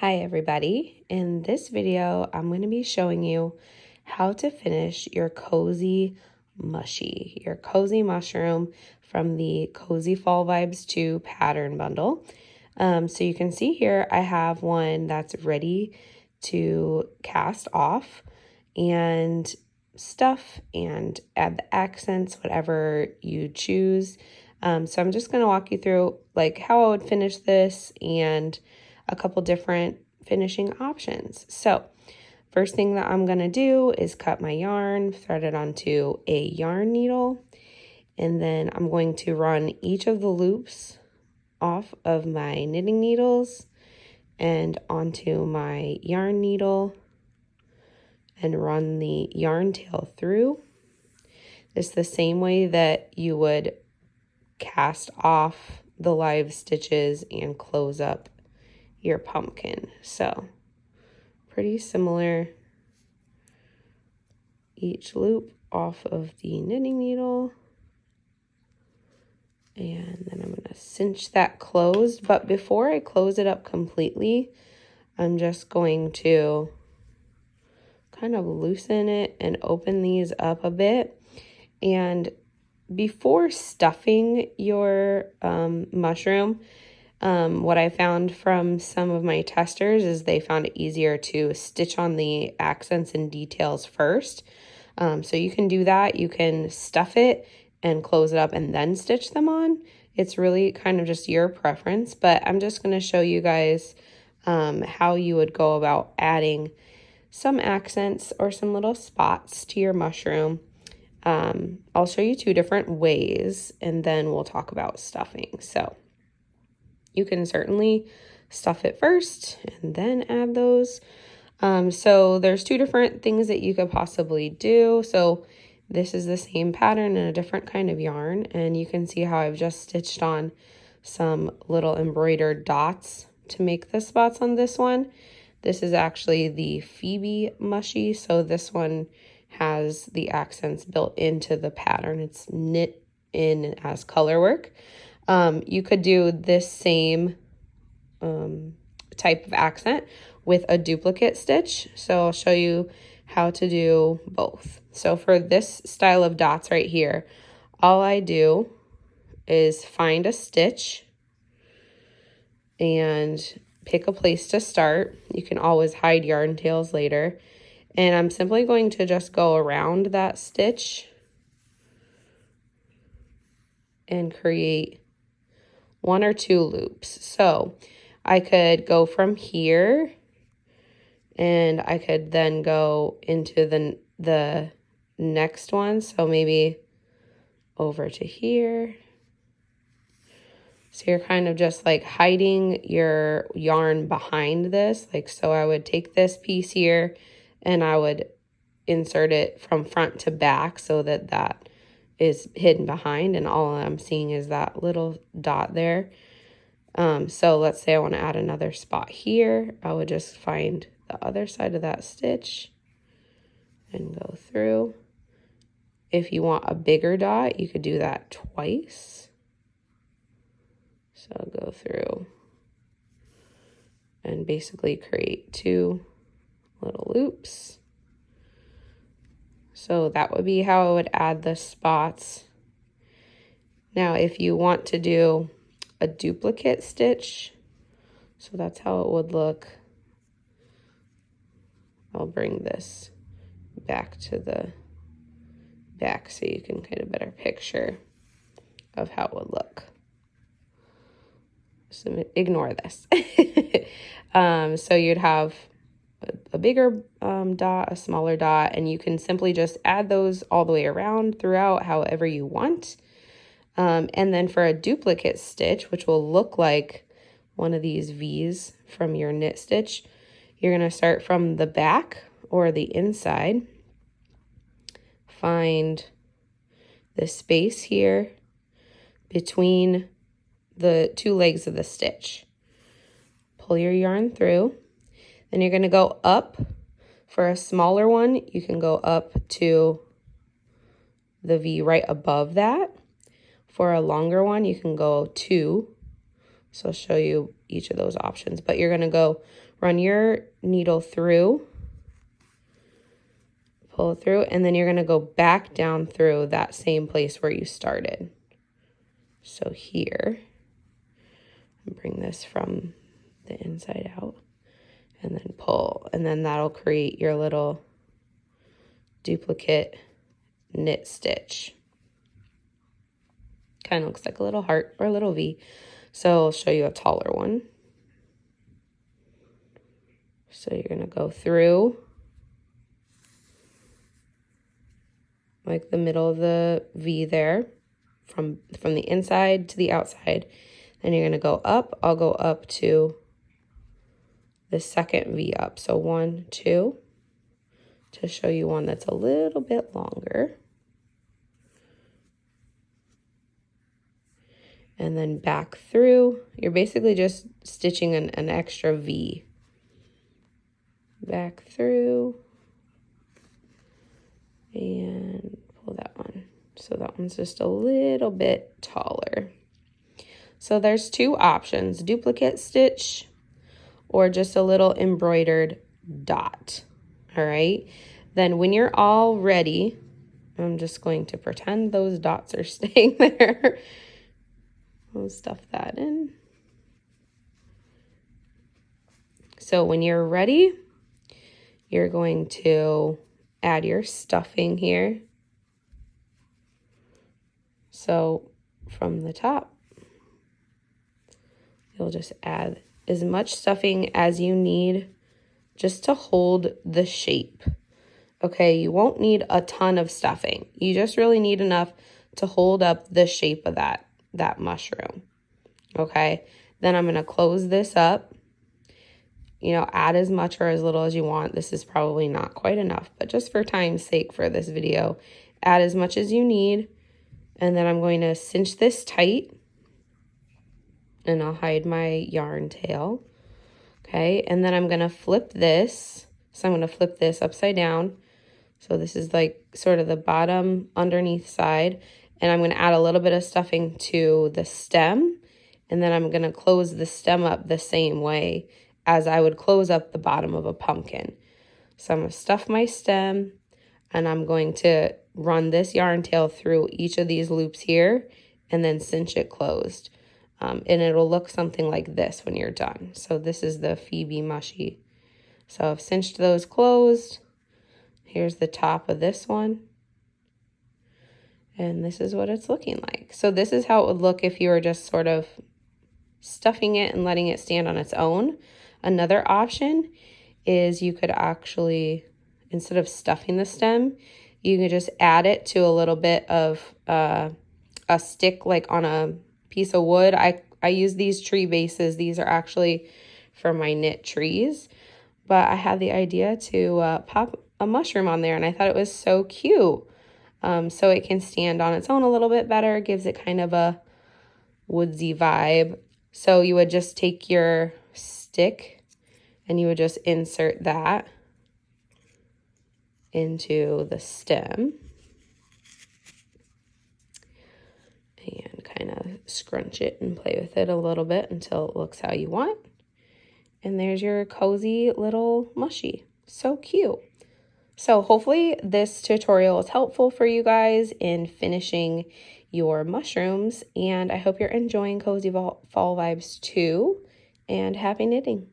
Hi everybody, in this video I'm going to be showing you how to finish your cozy mushie, your cozy mushroom from the Cozy Fall Vibes 2 pattern bundle. So you can see here I have one that's ready to cast off and stuff and add the accents, whatever you choose. So I'm just going to walk you through like how I would finish this and a couple different finishing options. So first thing that I'm going to do is cut my yarn, thread it onto a yarn needle, and then I'm going to run each of the loops off of my knitting needles and onto my yarn needle and run the yarn tail through. It's the same way that you would cast off the live stitches and close up your pumpkin. So pretty similar. Each loop off of the knitting needle, and then I'm going to cinch that closed. But before I close it up completely, I'm just going to kind of loosen it and open these up a bit. And before stuffing your mushroom, what I found from some of my testers is they found it easier to stitch on the accents and details first. So you can do that. You can stuff it and close it up and then stitch them on. It's really kind of just your preference, but I'm just going to show you guys how you would go about adding some accents or some little spots to your mushroom. I'll show you two different ways and then we'll talk about stuffing. So you can certainly stuff it first and then add those. So there's two different things that you could possibly do. So this is the same pattern in a different kind of yarn, and you can see how I've just stitched on some little embroidered dots to make the spots on this one. This is actually the Phoebe Mushie, so this one has the accents built into the pattern. It's knit in as color work. You could do this same type of accent with a duplicate stitch. So I'll show you how to do both. So for this style of dots right here, all I do is find a stitch and pick a place to start. You can always hide yarn tails later. And I'm simply going to just go around that stitch and create one or two loops. So I could go from here and I could then go into the next one. So maybe over to here. So you're kind of just like hiding your yarn behind this. Like, so I would take this piece here and I would insert it from front to back so that that is hidden behind, and all I'm seeing is that little dot there. So let's say I want to add another spot here. I would just find the other side of that stitch and go through. If you want a bigger dot, you could do that twice. So I'll go through and basically create two little loops. So that would be how I would add the spots. Now, if you want to do a duplicate stitch, so that's how it would look. I'll bring this back to the back so you can get a better picture of how it would look. So ignore this. So you'd have a bigger dot, a smaller dot, and you can simply just add those all the way around throughout however you want. And then for a duplicate stitch, which will look like one of these V's from your knit stitch, you're going to start from the back or the inside. Find the space here between the two legs of the stitch. Pull your yarn through. Then you're going to go up. For a smaller one, you can go up to the V right above that. For a longer one, you can go 2. So I'll show you each of those options. But you're going to go run your needle through, pull it through, and then you're going to go back down through that same place where you started. So here, bring this from the inside out and then pull, and then that'll create your little duplicate knit stitch. Kind of looks like a little heart or a little V. So I'll show you a taller one. So you're going to go through like the middle of the V there, from the inside to the outside. Then you're going to go up. I'll go up to the second V up. So 1, 2, to show you one that's a little bit longer. And then back through. You're basically just stitching an extra V. Back through. And pull that one. So that one's just a little bit taller. So there's two options, duplicate stitch or just a little embroidered dot. All right. Then when you're all ready, I'm just going to pretend those dots are staying there. I'll stuff that in. So when you're ready, you're going to add your stuffing here. So from the top, you'll just add as much stuffing as you need just to hold the shape. Okay, you won't need a ton of stuffing. You just really need enough to hold up the shape of that mushroom. Okay, then I'm going to close this up. You know, add as much or as little as you want. This is probably not quite enough, but just for time's sake for this video, add as much as you need. And then I'm going to cinch this tight, and I'll hide my yarn tail. Okay, and then I'm going to flip this. So I'm going to flip this upside down. So this is like sort of the bottom underneath side. And I'm going to add a little bit of stuffing to the stem. And then I'm going to close the stem up the same way as I would close up the bottom of a pumpkin. So I'm going to stuff my stem, and I'm going to run this yarn tail through each of these loops here and then cinch it closed. And it'll look something like this when you're done. So this is the Phoebe Mushie. So I've cinched those closed. Here's the top of this one. And this is what it's looking like. So this is how it would look if you were just sort of stuffing it and letting it stand on its own. Another option is you could actually, instead of stuffing the stem, you could just add it to a little bit of a stick, like on a piece of wood. I use these tree bases. These are actually for my knit trees. But I had the idea to pop a mushroom on there, and I thought it was so cute. So it can stand on its own a little bit better. It gives it kind of a woodsy vibe. So you would just take your stick and you would just insert that into the stem and kind of scrunch it and play with it a little bit until it looks how you want. And there's your cozy little mushie. So cute. So hopefully this tutorial is helpful for you guys in finishing your mushrooms, and I hope you're enjoying Cozy Fall Vibes too, and happy knitting.